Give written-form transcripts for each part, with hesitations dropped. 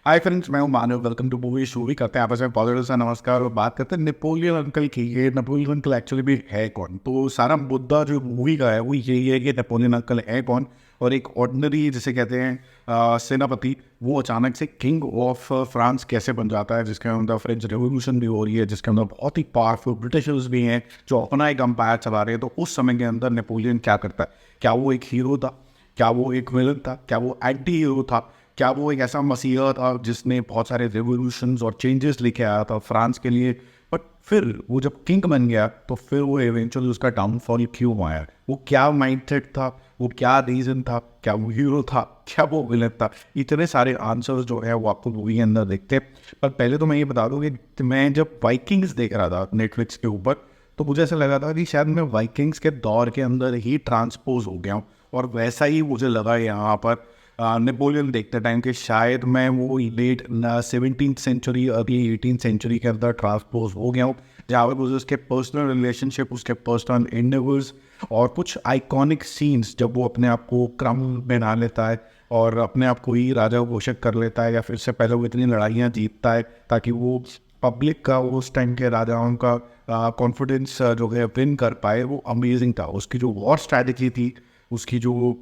हाय friends, मैं हूं Manav. Welcome to movie shoovie. करते हैं आपस में पॉजिटिव सा नमस्कार और बात करते हैं नेपोलियन अंकल की। ये नेपोलियन अंकल एक्चुअली भी है कौन? तो सारा मुद्दा जो मूवी का है वो यही है कि नेपोलियन अंकल है कौन। और एक ऑर्डिनरी जिसे कहते हैं सेनापति, वो अचानक से किंग ऑफ फ्रांस कैसे बन जाता है, जिसके अंदर फ्रेंच रेवोल्यूशन भी हो रही है, जिसके अंदर बहुत ही पावरफुल ब्रिटिशर्स भी हैं जो अपना एक अम्पायर चला रहे हैं। तो उस समय के अंदर नेपोलियन क्या करता है? क्या वो एक हीरो था? क्या वो एक विलन था? क्या वो एंटी हीरो था? क्या वो एक ऐसा मसीहा था जिसने बहुत सारे रेवोल्यूशंस और चेंजेस लेके आया था फ्रांस के लिए? बट फिर वो जब किंग बन गया तो फिर वो इवेंचुअली उसका डाउनफॉल क्यों आया? वो क्या माइंडसेट था? वो क्या रीज़न था? क्या वो हीरो था? क्या वो विलन था? इतने सारे आंसर्स जो है वो आपको मूवी के अंदर देखते हैं। पर पहले तो मैं ये बता दूँ कि मैं जब वाइकिंग्स देख रहा था नेटफ्लिक्स के ऊपर, तो मुझे ऐसा लगा था कि शायद मैं वाइकिंग्स के दौर के अंदर ही ट्रांसपोज हो गया हूँ। और वैसा ही मुझे लगा यहाँ पर नेपोलियन देखते टाइम के शायद मैं वो late 17th century early 18th century के अंदर ट्रांसपोज हो गया हूँ, जहाँ पर मुझे उसके पर्सनल रिलेशनशिप, उसके पर्सनल इंटरव्यूज और कुछ आइकॉनिक सीन्स, जब वो अपने आप को क्रम में ना लेता है और अपने आप को ही राजा घोषित कर लेता है, या फिर से पहले वो इतनी लड़ाइयाँ जीतता है ताकि वो पब्लिक का, उस टाइम के राजाओं का कॉन्फिडेंस जो है विन कर पाए, वो अमेजिंग था। उसकी जो वॉर स्ट्रैटेजी थी, उसकी जो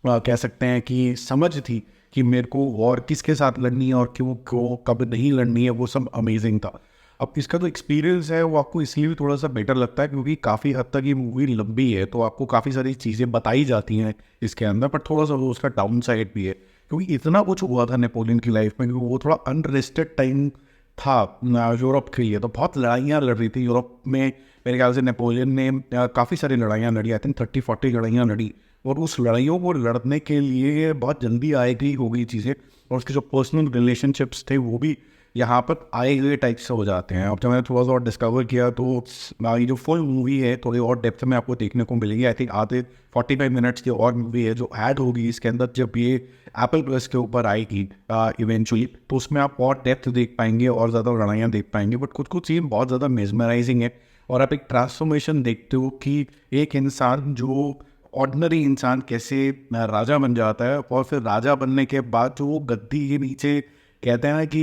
कह सकते हैं कि समझ थी कि मेरे को वॉर किसके साथ लड़नी है और क्यों क्यों कब नहीं लड़नी है, वो सब अमेजिंग था। अब इसका जो एक्सपीरियंस है वो आपको इसलिए भी थोड़ा सा बेटर लगता है क्योंकि काफ़ी हद तक ये मूवी लंबी है, तो आपको काफ़ी सारी चीज़ें बताई जाती हैं इसके अंदर, पर थोड़ा सा वो उसका डाउन साइड भी है क्योंकि इतना कुछ हुआ था नेपोलियन की लाइफ में क्योंकि वो थोड़ा अनरेस्टेड टाइम था यूरोप के लिए। तो बहुत लड़ाइयाँ लड़ रही थी यूरोप में। मेरे ख्याल से नेपोलियन ने काफ़ी सारी लड़ाइयाँ लड़ी, आई थिंक 30-40 लड़ाइयाँ लड़ी। और उस लड़ाइयों को लड़ने के लिए बहुत जल्दी आए गई हो गई चीज़ें, और उसके जो पर्सनल रिलेशनशिप्स थे वो भी यहाँ पर आए गए टाइप से हो जाते हैं। अब जब मैंने थोड़ा सा और डिस्कवर किया तो ये जो फुल मूवी है थोड़ी और डेप्थ में आपको देखने को मिलेगी। आई थिंक आधे 45 मिनट्स की और मूवी है जो ऐड होगी इसके अंदर जब ये एप्पल प्लस के ऊपर आएगी इवेंचुअली, तो उसमें आप और डेप्थ देख पाएंगे और ज़्यादा लड़ाइयाँ देख पाएंगे। बट कुछ कुछ सीन बहुत ज़्यादा मेजमराइजिंग है और आप एक ट्रांसफॉर्मेशन देखते हो कि एक इंसान जो ऑर्डिनरी इंसान कैसे राजा बन जाता है, और फिर राजा बनने के बाद जो वो गद्दी के नीचे कहते हैं ना कि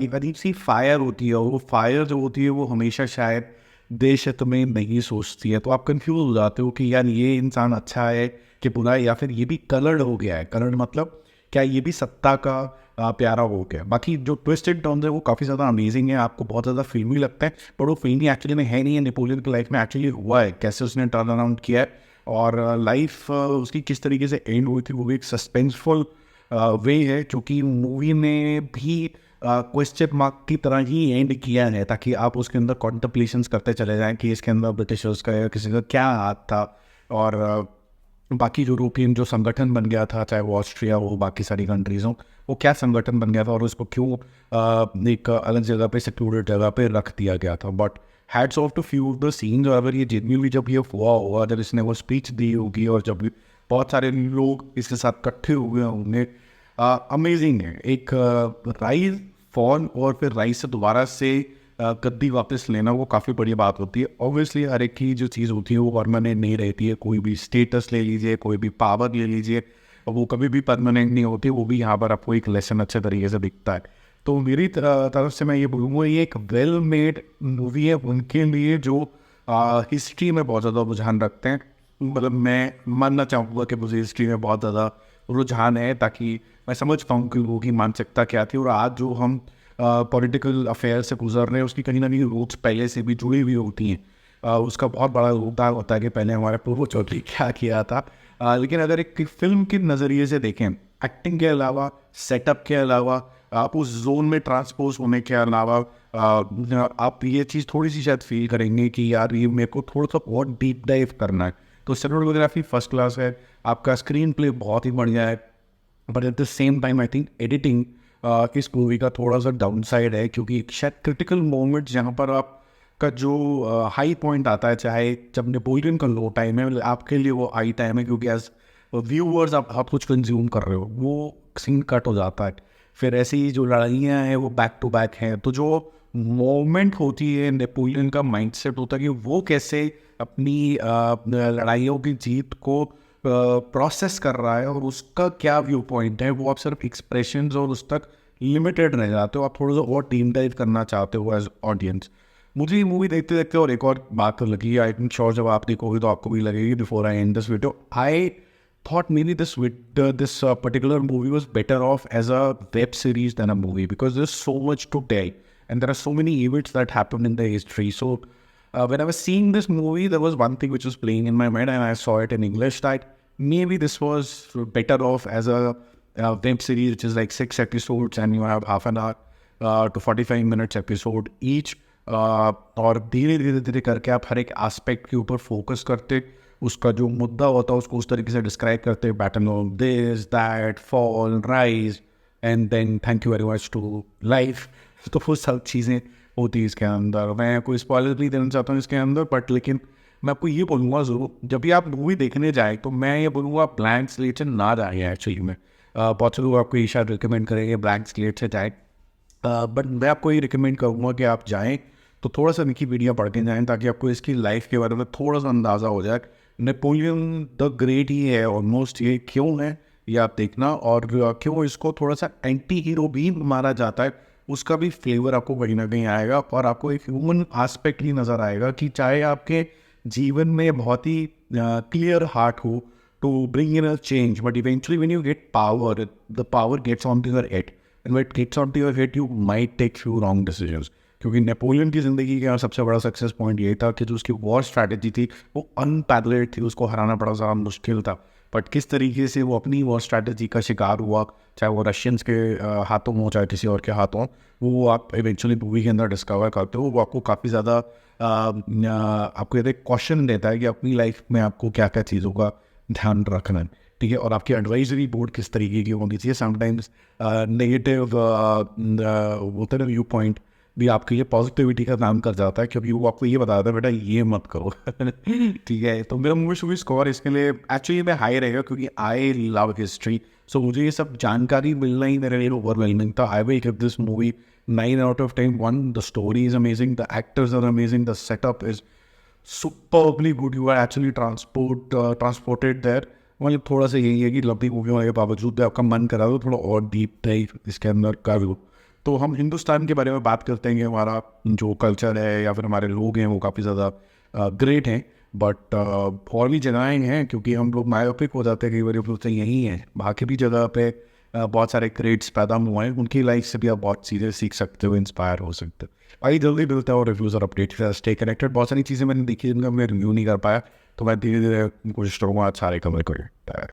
एक अजीब सी फायर होती है, और वो फायर जो होती है वो हमेशा शायद देश हित में नहीं सोचती है। तो आप कंफ्यूज हो जाते हो कि यार ये इंसान अच्छा है कि बुरा है, या फिर ये भी कलर्ड हो गया है। कलर्ड मतलब क्या ये भी सत्ता का प्यारा हो गया? बाकी जो ट्विस्ट एंड टर्न्स है वो काफ़ी ज़्यादा अमेजिंग है, आपको बहुत ज़्यादा फिल्मी लगता है, पर वो फिल्मी एक्चुअली में है नहीं है। नेपोलियन की लाइफ में एक्चुअली हुआ है, कैसे उसने टर्न अराउंड किया है और लाइफ उसकी किस तरीके से एंड हुई थी, वो भी एक सस्पेंसफुल वे है, क्योंकि मूवी ने भी क्वेश्चन मार्क की तरह ही एंड किया है ताकि आप उसके अंदर कॉन्टम्पलेशंस करते चले जाएं कि इसके अंदर ब्रिटिशर्स का या किसी का क्या हाथ था। और बाकी जो यूरोपियन जो संगठन बन गया था, चाहे वो ऑस्ट्रिया हो, बाकी सारी कंट्रीज हो, वो क्या संगठन बन गया था और उसको क्यों एक अलग जगह पे, सिक्योर्ड जगह पे रख दिया गया था। But hats off to few of the scenes. अगर ये जेन्युइनली जब ये हुआ होगा, जब इसने वो स्पीच दी होगी और जब बहुत सारे लोग इसके साथ इकट्ठे हुए होंगे, अमेजिंग है। एक राइज फॉल और फिर राइज से दोबारा से गद्दी वापस लेना, वो काफ़ी बड़ी बात होती है। ऑब्वियसली हर एक की जो चीज़ होती है वो परमानेंट नहीं रहती है। कोई भी स्टेटस ले लीजिए, कोई भी पावर ले लीजिए, वो कभी भी परमानेंट नहीं होती। वो भी यहाँ पर आपको एक लेसन अच्छे तरीके से दिखता है। तो मेरी तरफ से मैं ये बोलूँगा, ये एक वेल मेड मूवी है उनके लिए जो हिस्ट्री में बहुत ज़्यादा रुझान रखते हैं। मतलब मैं मानना चाहूँगा कि मुझे हिस्ट्री में बहुत ज़्यादा रुझान है, ताकि मैं समझ पाऊँ कि लोगों की मानसिकता क्या थी। और आज जो हम पॉलिटिकल अफेयर से गुजर रहे हैं उसकी कहीं ना कहीं रूट्स पहले से भी जुड़ी हुई होती हैं। उसका बहुत बड़ा योगदान होता है कि पहले हमारे पूर्वजों ने क्या किया था। लेकिन अगर एक फिल्म के नज़रिए से देखें, एक्टिंग के अलावा, सेटअप के अलावा, आप उस जोन में ट्रांसपोज होने के अलावा, आप ये चीज़ थोड़ी सी शायद फील करेंगे कि यार ये मेरे को थोड़ा सा और डीप डाइव करना है। तो सिनेमेटोग्राफी फर्स्ट क्लास है, आपका स्क्रीन प्ले बहुत ही बढ़िया है, but at the same time I think editing इस मूवी का थोड़ा सा डाउन साइड है, क्योंकि शायद क्रिटिकल मोमेंट जहाँ पर आपका जो हाई पॉइंट आता है, चाहे जब नेपोलियन का लो टाइम है, आपके लिए वो हाई टाइम है क्योंकि एज व्यूअर्स आप बहुत कुछ कंज्यूम कर रहे हो, वो सीन कट हो जाता है। फिर ऐसी जो लड़ाइयाँ हैं वो बैक टू बैक हैं, तो जो मोमेंट होती है, नेपोलियन का माइंडसेट होता है कि वो कैसे अपनी लड़ाइयों की जीत को प्रोसेस कर रहा है और उसका क्या व्यू पॉइंट है, वो आप सिर्फ एक्सप्रेशंस और उस तक लिमिटेड रह जाते हो, आप थोड़ा सा और टीम टाइप करना चाहते हो एज ऑडियंस। मुझे ये मूवी देखते देखते और एक और बात तो लगी, आई थिंक श्योर जब आप देखोगे तो आपको भी लगेगी, before I and this video, I thought maybe this particular movie was better off as a web series than a movie, because there's so much to tell and there are so many events that happened in the history. So when I was seeing this movie, there was one thing which was playing in my mind, and I saw it in English, that maybe this was better off as a web series which is like 6 episodes and you have half an hour to 45 minutes episode each. और धीरे धीरे धीरे करके आप हर एक aspect के ऊपर focus करते, उसका जो मुद्दा होता है उसको उस तरीके से डिस्क्राइब करते, battle of this that fall rise and then thank you very much to life. तो वो सब चीज़ें होती है इसके अंदर। मैं कोई स्पॉइलर नहीं देना चाहता हूँ इसके अंदर, बट लेकिन मैं आपको ये बोलूँगा ज़रूर, जब भी आप मूवी देखने जाए तो मैं ये बोलूँगा ब्लैंक स्लेट से ना जाए एक्चुअली में। बहुत से लोग आपको ये शायद रिकमेंड करेंगे ब्लैंक स्लेट से जाए, बट मैं आपको ये रिकमेंड करूँगा कि आप जाएँ तो थोड़ा सा विकिपीडिया पढ़ के जाएँ, ताकि आपको इसकी लाइफ के बारे में थोड़ा सा अंदाज़ा हो जाए। नेपोलियन द ग्रेट ही है ऑलमोस्ट, ये क्यों है ये आप देखना, और क्यों इसको थोड़ा सा एंटी हीरो भी माना जाता है, उसका भी फ्लेवर आपको कहीं ना कहीं आएगा, और आपको एक ह्यूमन एस्पेक्ट ही नज़र आएगा कि चाहे आपके जीवन में बहुत ही क्लियर हार्ट हो to bring in a change, but eventually when you get power, the power gets on to your head, and when it gets on to your head you might take few wrong decisions. क्योंकि Napoleon की ज़िंदगी का सबसे बड़ा success point ये था कि जो उसकी वॉर स्ट्रैटेजी थी वो अनपैरेलल्ड थी, उसको हराना बड़ा ज़्यादा मुश्किल था, बट किस तरीके से वो अपनी वॉर स्ट्रैटेजी का शिकार हुआ, चाहे वो रशियंस के हाथों हो चाहे किसी और के हाथों, वो आप इवेंचुअली मूवी के अंदर डिस्कवर करते हो। वो आपको काफ़ी ज़्यादा आपको ये क्वेश्चन देता है कि अपनी लाइफ में आपको क्या क्या चीज़ों का ध्यान रखना है, ठीक है, और आपकी एडवाइजरी बोर्ड किस तरीके की होनी चाहिए। समटाइम्स नेगेटिव होता है व्यू पॉइंट भी आपके लिए पॉजिटिविटी का काम कर जाता है, क्योंकि वो आपको ये बताता है बेटा ये मत करो ठीक है। तो मेरा मूवी शूवी स्कोर इसके लिए एक्चुअली में हाई रहेगा, क्योंकि आई लव हिस्ट्री, सो मुझे ये सब जानकारी मिलना ही मेरे लिए ओवरवेलमिंग था। I will give this movie 9 out of 10। One, the story is amazing, the actors are amazing, the setup is superbly good, you are actually transported there. मतलब थोड़ा सा यही है कि लंबी मूवी होने के बावजूद आपका मन करा तो थोड़ा और डीप टाइप इसके अंदर कर लो। तो हम हिंदुस्तान के बारे में बात करते हैं कि हमारा जो कल्चर है या फिर हमारे लोग हैं वो काफ़ी ज़्यादा ग्रेट हैं, बट और भी जगहें हैं, क्योंकि हम लोग मायोपिक हो जाते हैं कई बार, बोलते हैं यही है, बाकी भी जगह पे बहुत सारे ग्रेट्स पैदा हुए हैं, उनकी लाइफ से भी आप बहुत चीज़ें सीख सकते हो, इंस्पायर हो सकते हो। भाई जल्दी मिलता है और रिव्यूज़ और अपडेट स्टे कनेक्टेड। बहुत सारी चीज़ें मैंने देखी जिनका मैं रिव्यू नहीं कर पाया, तो मैं धीरे धीरे कोशिश करूँगा आज सारे कवर करूँ।